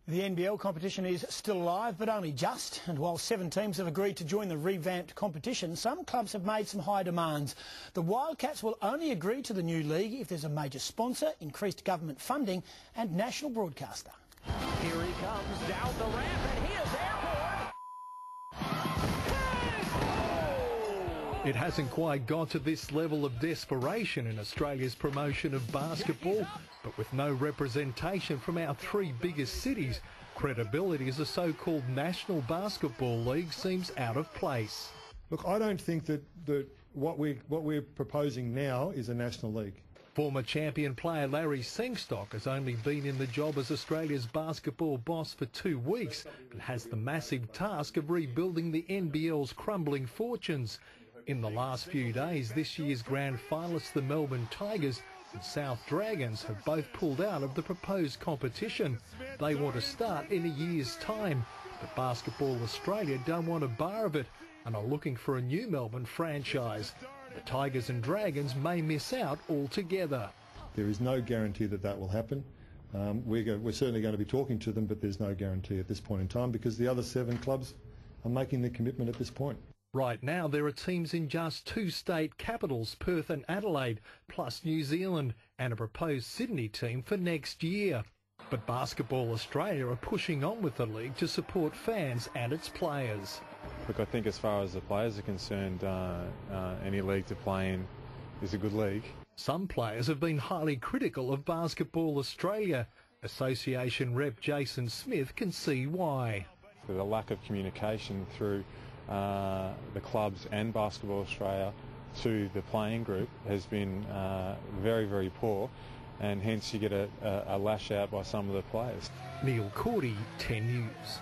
The NBL competition is still alive, but only just. And while 7 teams have agreed to join the revamped competition, some clubs have made some high demands. The Wildcats will only agree to the new league if there's a major sponsor, increased government funding and national broadcaster. Here he comes down the ramp and he is airborne. It hasn't quite got to this level of desperation in Australia's promotion of basketball, but with no representation from our 3 biggest cities, credibility as a so-called National Basketball League seems out of place. Look, I don't think that what we're proposing now is a national league. Former champion player Larry Sengstock has only been in the job as Australia's basketball boss for 2 weeks, but has the massive task of rebuilding the NBL's crumbling fortunes. In the last few days, this year's grand finalists, the Melbourne Tigers and South Dragons, have both pulled out of the proposed competition. They want to start in a year's time, but Basketball Australia don't want a bar of it and are looking for a new Melbourne franchise. The Tigers and Dragons may miss out altogether. There is no guarantee that that will happen. We're certainly going to be talking to them, but there's no guarantee at this point in time because the other 7 clubs are making the commitment at this point. Right now, there are teams in just 2 state capitals, Perth and Adelaide, plus New Zealand, and a proposed Sydney team for next year. But Basketball Australia are pushing on with the league to support fans and its players. Look, I think as far as the players are concerned, any league to play in is a good league. Some players have been highly critical of Basketball Australia. Association rep Jason Smith can see why. The lack of communication through the clubs and Basketball Australia to the playing group has been very, very poor, and hence you get a lash out by some of the players. Neil Cordy, 10 News.